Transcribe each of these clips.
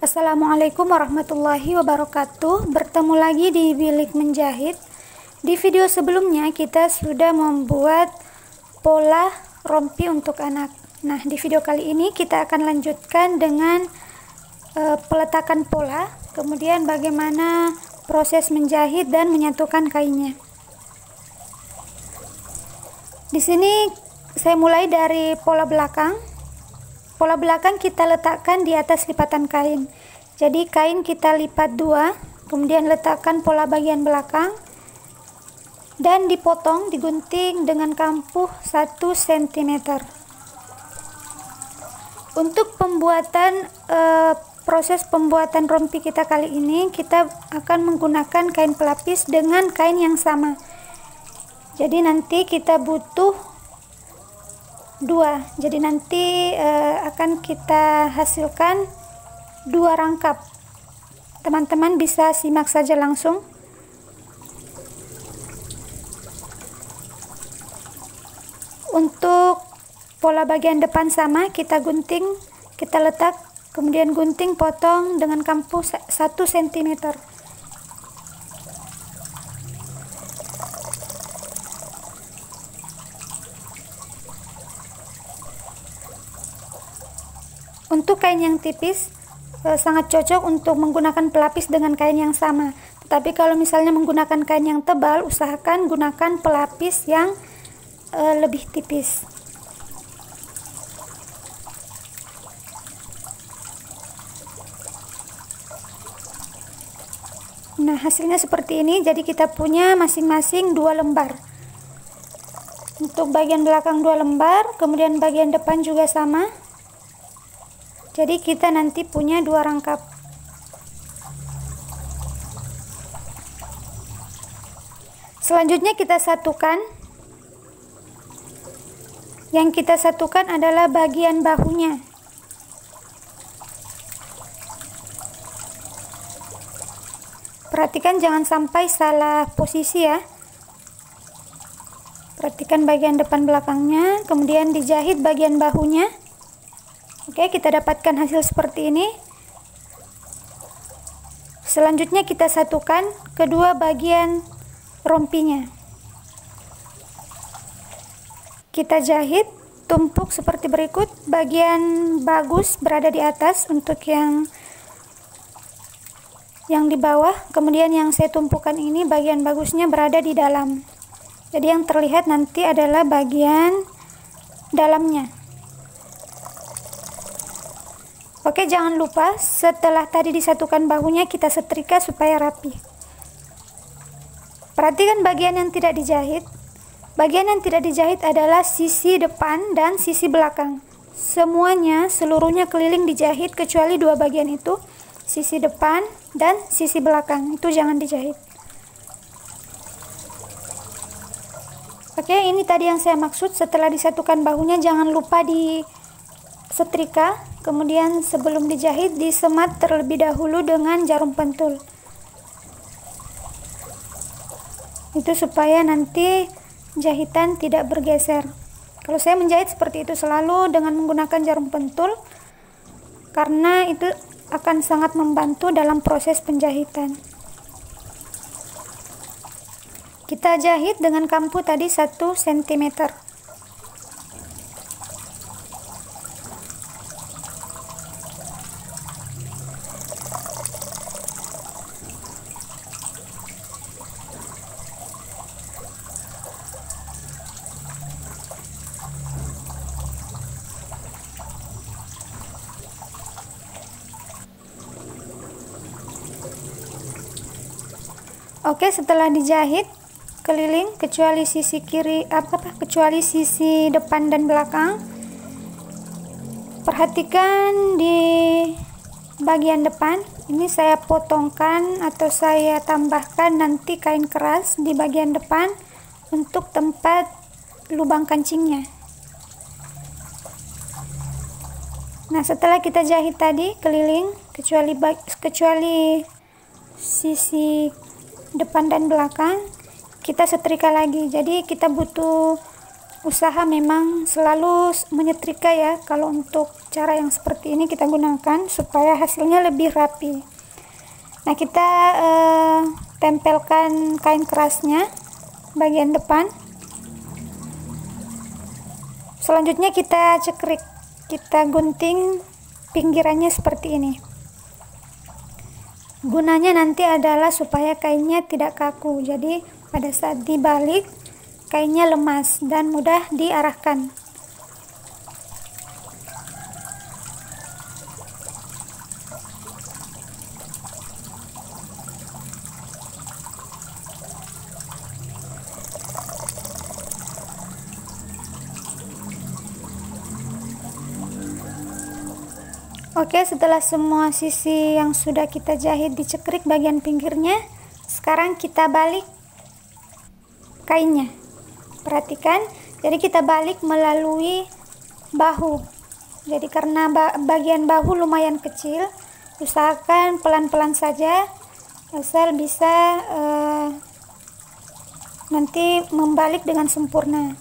Assalamualaikum warahmatullahi wabarakatuh. Bertemu lagi di Bilik Menjahit. Di video sebelumnya kita sudah membuat pola rompi untuk anak. Nah, di video kali ini kita akan lanjutkan dengan peletakan pola, kemudian bagaimana proses menjahit dan menyatukan kainnya. Di sini saya mulai dari pola belakang. Pola belakang kita letakkan di atas lipatan kain. Jadi kain kita lipat dua, kemudian letakkan pola bagian belakang dan dipotong, digunting dengan kampuh 1 cm. Untuk pembuatan proses pembuatan rompi kita kali ini, kita akan menggunakan kain pelapis dengan kain yang sama. Jadi nanti kita butuh dua, jadi nanti akan kita hasilkan 2 rangkap. Teman-teman bisa simak saja langsung. Untuk pola bagian depan sama, kita gunting, kita letak, kemudian gunting, potong dengan kampuh 1 cm. Untuk kain yang tipis sangat cocok untuk menggunakan pelapis dengan kain yang sama. Tetapi kalau misalnya menggunakan kain yang tebal, usahakan gunakan pelapis yang lebih tipis. Nah, hasilnya seperti ini. Jadi kita punya masing-masing 2 lembar. Untuk bagian belakang 2 lembar, kemudian bagian depan juga sama. Jadi kita nanti punya 2 rangkap. Selanjutnya kita satukan. Yang kita satukan adalah bagian bahunya. Perhatikan jangan sampai salah posisi ya. Perhatikan bagian depan belakangnya, kemudian dijahit bagian bahunya. Oke, kita dapatkan hasil seperti ini. Selanjutnya kita satukan kedua bagian rompinya. Kita jahit tumpuk seperti berikut. Bagian bagus berada di atas untuk yang di bawah, kemudian yang saya tumpukan ini bagian bagusnya berada di dalam. Jadi yang terlihat nanti adalah bagian dalamnya. Oke, jangan lupa setelah tadi disatukan bahunya kita setrika supaya rapi. Perhatikan bagian yang tidak dijahit. Bagian yang tidak dijahit adalah sisi depan dan sisi belakang. Semuanya, seluruhnya keliling dijahit kecuali 2 bagian itu, sisi depan dan sisi belakang. Itu jangan dijahit. Oke, ini tadi yang saya maksud. Setelah disatukan bahunya jangan lupa di setrika, kemudian sebelum dijahit disemat terlebih dahulu dengan jarum pentul. Itu supaya nanti jahitan tidak bergeser. Kalau saya menjahit seperti itu selalu dengan menggunakan jarum pentul, karena itu akan sangat membantu dalam proses penjahitan. Kita jahit dengan kampuh tadi 1 cm. Oke, setelah dijahit keliling kecuali sisi kiri kecuali sisi depan dan belakang. Perhatikan di bagian depan ini saya potongkan atau saya tambahkan nanti kain keras di bagian depan untuk tempat lubang kancingnya. Nah, setelah kita jahit tadi keliling kecuali sisi depan dan belakang, kita setrika lagi. Jadi kita butuh usaha memang selalu menyetrika ya. Kalau untuk cara yang seperti ini kita gunakan supaya hasilnya lebih rapi. Nah, kita tempelkan kain kerasnya bagian depan. Selanjutnya kita cekrik, kita gunting pinggirannya seperti ini. Gunanya nanti adalah supaya kainnya tidak kaku, jadi pada saat dibalik kainnya lemas dan mudah diarahkan. Oke, setelah semua sisi yang sudah kita jahit dicekrik bagian pinggirnya, sekarang kita balik kainnya. Perhatikan, jadi kita balik melalui bahu. Jadi karena bagian bahu lumayan kecil, usahakan pelan-pelan saja, asal bisa nanti membalik dengan sempurna.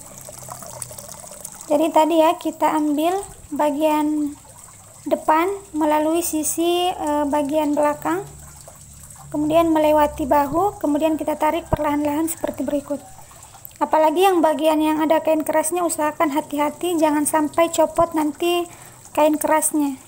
Jadi tadi ya, kita ambil bagian depan melalui sisi bagian belakang, kemudian melewati bahu, kemudian kita tarik perlahan-lahan seperti berikut. Apalagi yang bagian yang ada kain kerasnya, usahakan hati-hati jangan sampai copot nanti kain kerasnya.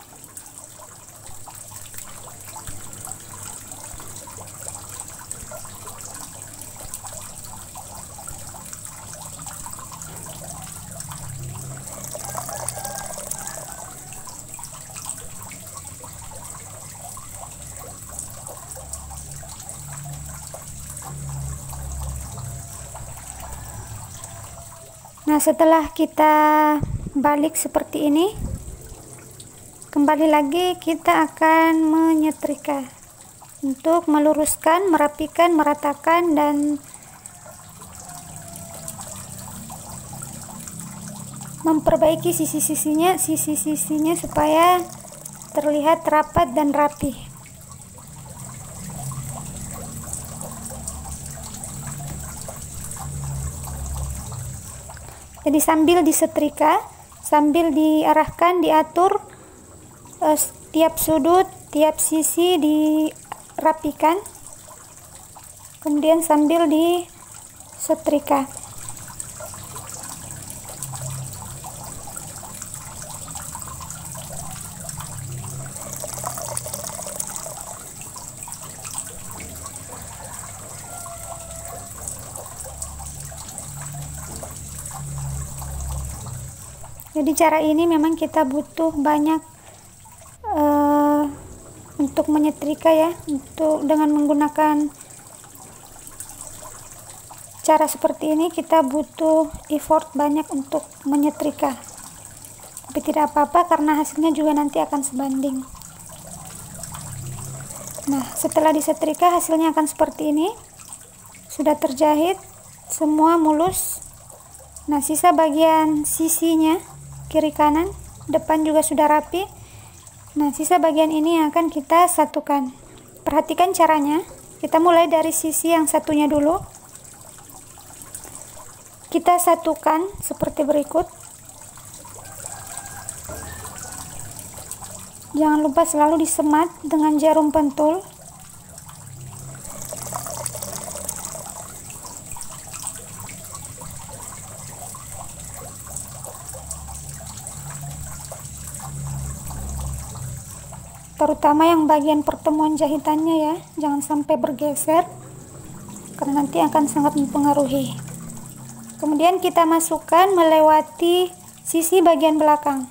Nah, setelah kita balik seperti ini, kembali lagi kita akan menyetrika untuk meluruskan, merapikan, meratakan, dan memperbaiki sisi-sisinya supaya terlihat rapat dan rapi. Jadi sambil disetrika, sambil diarahkan, diatur tiap sudut, tiap sisi dirapikan, kemudian sambil disetrika. Jadi cara ini memang kita butuh banyak untuk menyetrika ya, dengan menggunakan cara seperti ini kita butuh effort banyak untuk menyetrika. Tapi tidak apa-apa karena hasilnya juga nanti akan sebanding. Nah, setelah disetrika hasilnya akan seperti ini. Sudah terjahit semua mulus. Nah, sisa bagian sisinya kiri kanan, depan juga sudah rapi. Nah, sisa bagian ini yang akan kita satukan. Perhatikan caranya. Kita mulai dari sisi yang satunya dulu. Kita satukan seperti berikut. Jangan lupa selalu disemat dengan jarum pentul. Terutama yang bagian pertemuan jahitannya ya, jangan sampai bergeser karena nanti akan sangat mempengaruhi. Kemudian kita masukkan melewati sisi bagian belakang.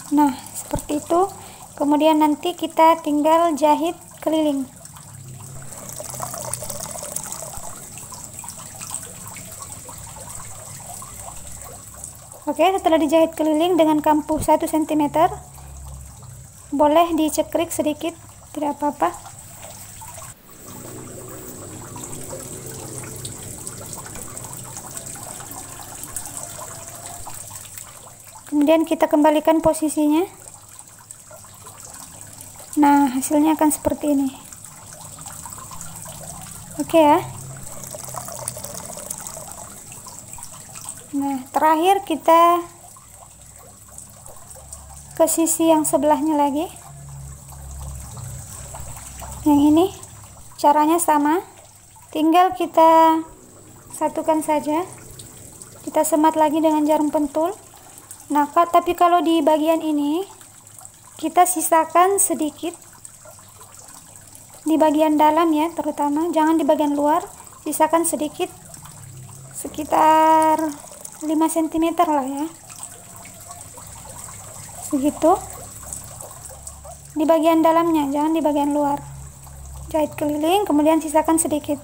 Nah, seperti itu. Kemudian nanti kita tinggal jahit keliling. Oke, setelah dijahit keliling dengan kampuh 1 cm, boleh dicekrik sedikit, tidak apa-apa. Kemudian kita kembalikan posisinya. Nah, hasilnya akan seperti ini. Oke ya. Nah, terakhir kita ke sisi yang sebelahnya lagi. Yang ini caranya sama, tinggal kita satukan saja, kita semat lagi dengan jarum pentul. Nah, tapi kalau di bagian ini kita sisakan sedikit di bagian dalam ya, terutama jangan di bagian luar, sisakan sedikit, sekitar 5 cm lah ya, segitu di bagian dalamnya, jangan di bagian luar. Jahit keliling, kemudian sisakan sedikit.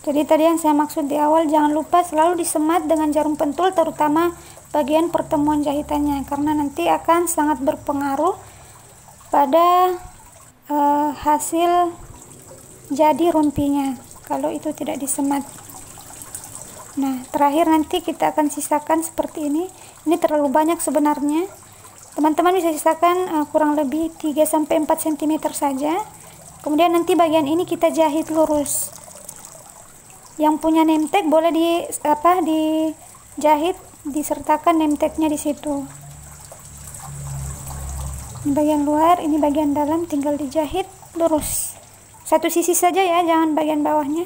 Jadi tadi yang saya maksud di awal, jangan lupa selalu disemat dengan jarum pentul, terutama bagian pertemuan jahitannya, karena nanti akan sangat berpengaruh pada hasil jadi rompinya kalau itu tidak disemat. Nah, terakhir nanti kita akan sisakan seperti ini. Ini terlalu banyak sebenarnya, teman-teman bisa sisakan kurang lebih 3-4 cm saja. Kemudian nanti bagian ini kita jahit lurus. Yang punya name tag boleh dijahit, disertakan name tagnya di situ. Ini bagian luar, ini bagian dalam, tinggal dijahit lurus. Satu sisi saja ya, jangan bagian bawahnya.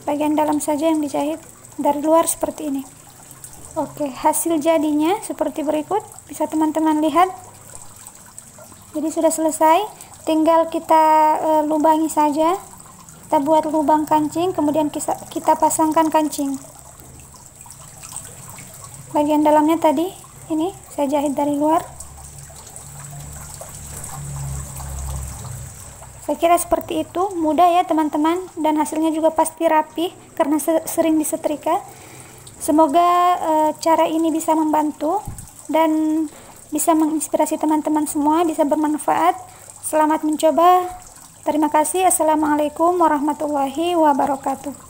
Bagian dalam saja yang dijahit, dari luar seperti ini. Oke, hasil jadinya seperti berikut, bisa teman-teman lihat. Jadi sudah selesai, tinggal kita lubangi saja. Kita buat lubang kancing, kemudian kita pasangkan kancing. Bagian dalamnya tadi, ini saya jahit dari luar. Saya kira seperti itu, mudah ya teman-teman, dan hasilnya juga pasti rapi karena sering disetrika. Semoga cara ini bisa membantu dan bisa menginspirasi teman-teman semua, bisa bermanfaat. Selamat mencoba. Terima kasih. Assalamualaikum warahmatullahi wabarakatuh.